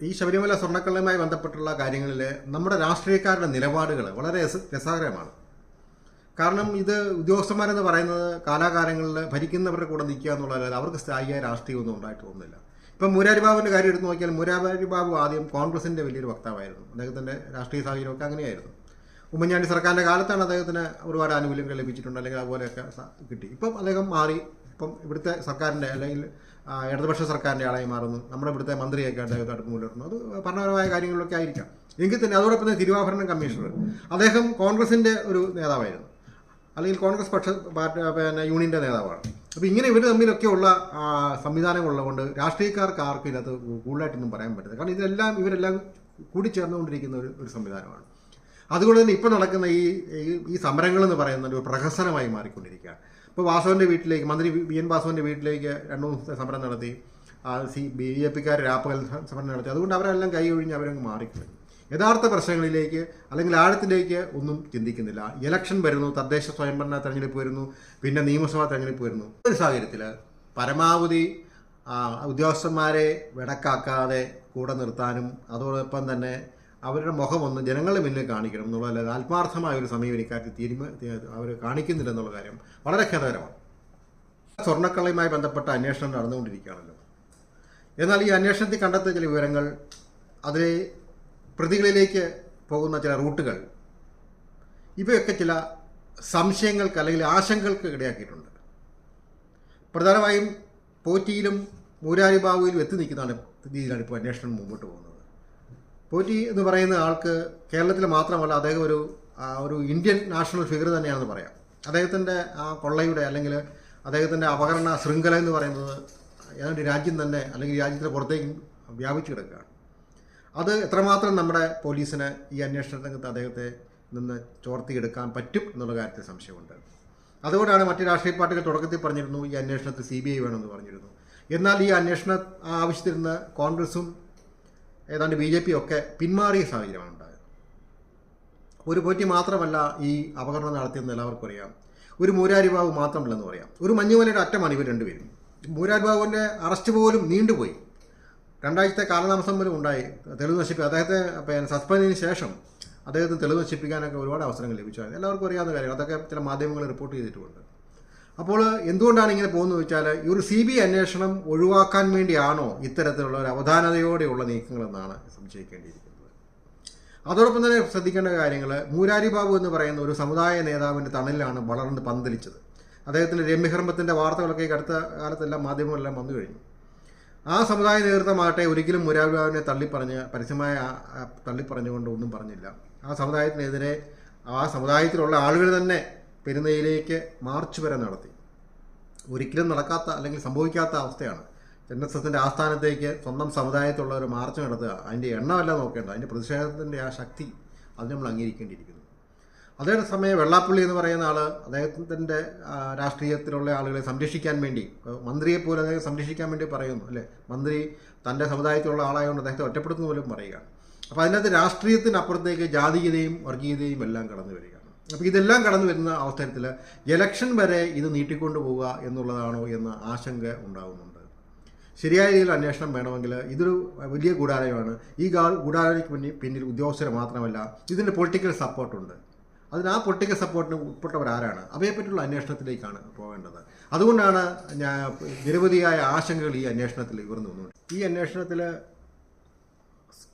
ഈ ശബരിമല സ്വർണ്ണക്കള്ളയുമായി ബന്ധപ്പെട്ടുള്ള കാര്യങ്ങളിൽ നമ്മുടെ രാഷ്ട്രീയക്കാരുടെ നിലപാടുകൾ വളരെ രസകരമാണ്. കാരണം ഇത് ഉദ്യോഗസ്ഥന്മാരെന്ന് പറയുന്നത് കാലാകാലങ്ങളിൽ ഭരിക്കുന്നവരുടെ കൂടെ നിൽക്കുക എന്നുള്ളതല്ല, അവർക്ക് സ്ഥായിയായ രാഷ്ട്രീയമൊന്നും ഉണ്ടായിട്ട് തോന്നുന്നില്ല. ഇപ്പം മുരാരി ബാബുവിൻ്റെ കാര്യം എടുത്ത് നോക്കിയാൽ മുരാരി ബാബു ആദ്യം കോൺഗ്രസിൻ്റെ വലിയൊരു വക്താവായിരുന്നു. അദ്ദേഹത്തിൻ്റെ രാഷ്ട്രീയ സാഹചര്യമൊക്കെ അങ്ങനെയായിരുന്നു. ഉമ്മൻചാണ്ടി സർക്കാരിൻ്റെ കാലത്താണ് അദ്ദേഹത്തിന് ഒരുപാട് ആനുകൂല്യങ്ങൾ ലഭിച്ചിട്ടുണ്ട്, അല്ലെങ്കിൽ അതുപോലെയൊക്കെ കിട്ടി. ഇപ്പം അദ്ദേഹം മാറി, ഇപ്പം ഇവിടുത്തെ സർക്കാരിൻ്റെ അല്ലെങ്കിൽ ഇടതുപക്ഷ സർക്കാരിൻ്റെ ആളായി മാറുന്നു. നമ്മുടെ ഇവിടുത്തെ മന്ത്രിയൊക്കെ അദ്ദേഹത്തെ അടുത്ത് മുന്നേറുന്നു. അത് ഭരണപരമായ കാര്യങ്ങളിലൊക്കെ ആയിരിക്കാം. എങ്കിൽ തന്നെ അതോടൊപ്പം തന്നെ തിരുവാഭരണം കമ്മീഷണർ അദ്ദേഹം കോൺഗ്രസിൻ്റെ ഒരു നേതാവായിരുന്നു, അല്ലെങ്കിൽ കോൺഗ്രസ് യൂണിയൻ്റെ നേതാവാണ്. അപ്പോൾ ഇങ്ങനെ ഇവർ തമ്മിലൊക്കെയുള്ള സംവിധാനങ്ങളുള്ളതുകൊണ്ട് രാഷ്ട്രീയക്കാർക്ക് ആർക്കും ഇതിനകത്ത് കൂടുതലായിട്ടൊന്നും പറയാൻ പറ്റില്ല. കാരണം ഇവരെല്ലാം കൂടിച്ചേർന്നുകൊണ്ടിരിക്കുന്ന ഒരു സംവിധാനമാണ്. അതുകൊണ്ട് തന്നെ ഇപ്പോൾ നടക്കുന്ന ഈ സമരങ്ങളെന്ന് പറയുന്നത് ഒരു പ്രഹസനമായി മാറിക്കൊണ്ടിരിക്കുകയാണ്. ഇപ്പോൾ വാസവൻ്റെ വീട്ടിലേക്ക്, മന്ത്രി വി എൻ വാസവൻ്റെ വീട്ടിലേക്ക് 2 ദിവസത്തെ സമരം നടത്തി, BJP-ക്കാർ രാപ്പകൽ സമരം നടത്തി. അതുകൊണ്ട് അവരെല്ലാം കൈ ഒഴിഞ്ഞ് അവരങ്ങ് മാറിക്കഴിഞ്ഞു. യഥാർത്ഥ പ്രശ്നങ്ങളിലേക്ക് അല്ലെങ്കിൽ ആഴത്തിലേക്ക് ഒന്നും ചിന്തിക്കുന്നില്ല. ഇലക്ഷൻ വരുന്നു, തദ്ദേശ സ്വയംഭരണ തെരഞ്ഞെടുപ്പ് വരുന്നു, പിന്നെ നിയമസഭാ തെരഞ്ഞെടുപ്പ് വരുന്നു. ഒരു സാഹചര്യത്തിൽ പരമാവധി ഉദ്യോഗസ്ഥന്മാരെ വെടക്കാക്കാതെ കൂടെ നിർത്താനും അതോടൊപ്പം തന്നെ അവരുടെ മുഖമൊന്ന് ജനങ്ങളുടെ മുന്നിൽ കാണിക്കണം എന്നുള്ളതല്ലാതെ ആത്മാർത്ഥമായ ഒരു സമയം ഇക്കാര്യത്തിൽ അവർ കാണിക്കുന്നില്ലെന്നുള്ള കാര്യം വളരെ ഖേദകരമാണ്. സ്വർണ്ണക്കള്ളയുമായി ബന്ധപ്പെട്ട അന്വേഷണം നടന്നുകൊണ്ടിരിക്കുകയാണല്ലോ. എന്നാൽ ഈ അന്വേഷണത്തിൽ കണ്ടെത്തിയ ചില വിവരങ്ങൾ, അതിലെ പ്രതികളിലേക്ക് പോകുന്ന ചില റൂട്ടുകൾ, ഇവയൊക്കെ ചില സംശയങ്ങൾക്ക് അല്ലെങ്കിൽ ആശങ്കകൾക്ക് ഇടയാക്കിയിട്ടുണ്ട്. പ്രധാനമായും പോറ്റിയിലും മുരാരി ബാബുവിലും എത്തി നിൽക്കുന്നതാണ് രീതിയിലാണ് ഇപ്പോൾ അന്വേഷണം മുമ്പോട്ട് പോകുന്നത്. പോറ്റി എന്ന് പറയുന്ന ആൾക്ക് കേരളത്തിൽ മാത്രമല്ല, അദ്ദേഹം ഒരു ഇന്ത്യൻ നാഷണൽ ഫിഗർ തന്നെയാണെന്ന് പറയാം. അദ്ദേഹത്തിൻ്റെ ആ കൊള്ളയുടെ അല്ലെങ്കിൽ അദ്ദേഹത്തിൻ്റെ അപകട ശൃംഖല എന്ന് പറയുന്നത് ഏതാണ്ട് രാജ്യം തന്നെ അല്ലെങ്കിൽ രാജ്യത്തിന് പുറത്തേക്കും വ്യാപിച്ചു കിടക്കുകയാണ്. അത് എത്രമാത്രം നമ്മുടെ പോലീസിന് ഈ അന്വേഷണ രംഗത്ത് അദ്ദേഹത്തെ നിന്ന് ചോർത്തിയെടുക്കാൻ പറ്റും എന്നുള്ള കാര്യത്തിൽ സംശയമുണ്ട്. അതുകൊണ്ടാണ് മറ്റ് രാഷ്ട്രീയ പാർട്ടികൾ തുടക്കത്തിൽ പറഞ്ഞിരുന്നു ഈ അന്വേഷണത്തിൽ CBI വേണമെന്ന് പറഞ്ഞിരുന്നു. എന്നാൽ ഈ അന്വേഷണ ആവശ്യത്തിൽ നിന്ന് കോൺഗ്രസും ഏതാണ്ട് BJP ഒക്കെ പിന്മാറിയ സാഹചര്യമാണ് ഉണ്ടായത്. ഒരു പോറ്റി മാത്രമല്ല ഈ അപകടം നടത്തിയെന്ന് എല്ലാവർക്കും അറിയാം. ഒരു മുരാരി ബാബു മാത്രമല്ലെന്ന് പറയാം. ഒരു മഞ്ഞുമലയുടെ അറ്റമാണ് ഇവർ രണ്ടുപേരും. മുരാരി ബാബുവിൻ്റെ അറസ്റ്റ് പോലും നീണ്ടുപോയി. 2 ആഴ്ചത്തെ കാലതാമസം പോലും ഉണ്ടായി. തെളിവ് നശിപ്പിക്കുക, അദ്ദേഹത്തെ സസ്പെൻഡിന് ശേഷം അദ്ദേഹത്തിന് തെളിവ് നശിപ്പിക്കാനൊക്കെ ഒരുപാട് അവസരങ്ങൾ ലഭിച്ചു. എല്ലാവർക്കും അറിയാവുന്ന കാര്യങ്ങൾ, അതൊക്കെ ചില മാധ്യമങ്ങൾ റിപ്പോർട്ട് ചെയ്തിട്ടുമുണ്ട്. അപ്പോൾ എന്തുകൊണ്ടാണ് ഇങ്ങനെ പോകുന്നത് വെച്ചാൽ, ഈ ഒരു CBI അന്വേഷണം ഒഴിവാക്കാൻ വേണ്ടിയാണോ ഇത്തരത്തിലുള്ള ഒരു അവധാനതയോടെയുള്ള നീക്കങ്ങളെന്നാണ് സംശയിക്കേണ്ടിയിരിക്കുന്നത്. അതോടൊപ്പം തന്നെ ശ്രദ്ധിക്കേണ്ട കാര്യങ്ങൾ, മുരാരി ബാബു എന്ന് പറയുന്ന ഒരു സമുദായ നേതാവിൻ്റെ തണലിലാണ് വളർന്ന് പന്തലിച്ചത്. അദ്ദേഹത്തിൻ്റെ രമ്യഹർമ്മത്തിൻ്റെ വാർത്തകളൊക്കെ അടുത്ത കാലത്തെല്ലാം മാധ്യമങ്ങളെല്ലാം വന്നു കഴിഞ്ഞു. ആ സമുദായ നേതൃത്വമാകട്ടെ ഒരിക്കലും മുരാരി ബാബുവിനെ പരസ്യമായ തള്ളിപ്പറഞ്ഞുകൊണ്ട് ഒന്നും പറഞ്ഞില്ല. ആ സമുദായത്തിനെതിരെ ആ സമുദായത്തിലുള്ള ആളുകൾ തന്നെ പെരുന്നയിലേക്ക് മാർച്ച് വരെ നടത്തി. ഒരിക്കലും നടക്കാത്ത അല്ലെങ്കിൽ സംഭവിക്കാത്ത അവസ്ഥയാണ്. NSSൻ്റെ ആസ്ഥാനത്തേക്ക് സ്വന്തം സമുദായത്തിലുള്ള ഒരു മാർച്ച് നടത്തുക, അതിൻ്റെ എണ്ണമല്ല നോക്കേണ്ട, അതിൻ്റെ പ്രതിഷേധത്തിൻ്റെ ആ ശക്തി അത് നമ്മൾ അംഗീകരിക്കേണ്ടിയിരിക്കുന്നു. അതേസമയം വെള്ളാപ്പള്ളി എന്ന് പറയുന്ന ആൾ അദ്ദേഹത്തിൻ്റെ രാഷ്ട്രീയത്തിലുള്ള ആളുകളെ സംരക്ഷിക്കാൻ വേണ്ടി, മന്ത്രിയെപ്പോലെ അദ്ദേഹം സംരക്ഷിക്കാൻ വേണ്ടി പറയുന്നു അല്ലേ. മന്ത്രി തൻ്റെ സമുദായത്തിലുള്ള ആളായതുകൊണ്ട് അദ്ദേഹത്തെ ഒറ്റപ്പെടുത്തുന്ന പോലും പറയുകയാണ്. അപ്പോൾ അതിനകത്ത് രാഷ്ട്രീയത്തിനപ്പുറത്തേക്ക് ജാതീയതയും വർഗീയതയും എല്ലാം കടന്നു വരികയാണ്. അപ്പോൾ ഇതെല്ലാം കടന്നു വരുന്ന അവസരത്തിൽ ഇലക്ഷൻ വരെ ഇത് നീട്ടിക്കൊണ്ടു പോവുക എന്നുള്ളതാണോ എന്ന ആശങ്ക ഉണ്ടാകുന്നുണ്ട്. ശരിയായ രീതിയിൽ അന്വേഷണം വേണമെങ്കിൽ ഇതൊരു വലിയ ഗൂഢാലോചനയാണ്. ഈ ഗൂഢാലോചനയ്ക്ക് പിന്നിൽ ഉദ്യോഗസ്ഥരെ മാത്രമല്ല, ഇതിൻ്റെ പൊളിറ്റിക്കൽ സപ്പോർട്ടുണ്ട്. അതിന് ആ പൊളിറ്റിക്കൽ സപ്പോർട്ടിന് ഉൾപ്പെട്ടവരാരാണ്, അവയെപ്പറ്റിയുള്ള അന്വേഷണത്തിലേക്കാണ് പോകേണ്ടത്. അതുകൊണ്ടാണ് നിരവധിയായ ആശങ്കകൾ ഈ അന്വേഷണത്തിൽ ഉയർന്നു വന്നുകൊണ്ട്. ഈ അന്വേഷണത്തിൽ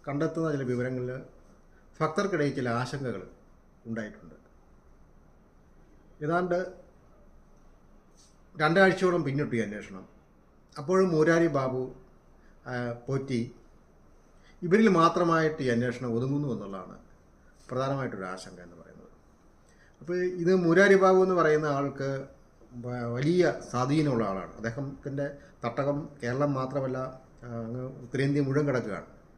കണ്ടെത്തുന്ന ചില വിവരങ്ങളിൽ ഭക്തർക്കിടയിൽ ചില ആശങ്കകൾ ഉണ്ടായിട്ടുണ്ട്. ഏതാണ്ട് 2 ആഴ്ചയോളം പിന്നിട്ടു ഈ അന്വേഷണം. അപ്പോഴും മുരാരി ബാബു, പോറ്റി, ഇവരിൽ മാത്രമായിട്ട് ഈ അന്വേഷണം ഒതുങ്ങുന്നു എന്നുള്ളതാണ് പ്രധാനമായിട്ടൊരു ആശങ്ക എന്ന് പറയുന്നത്. അപ്പോൾ ഇത് മുരാരി ബാബു എന്ന് പറയുന്ന ആൾക്ക് വലിയ സ്വാധീനമുള്ള ആളാണ്. അദ്ദേഹത്തിൻ്റെ തട്ടകം കേരളം മാത്രമല്ല അങ്ങ് ഉത്തരേന്ത്യ മുഴുവൻ കിടക്കുകയാണ്.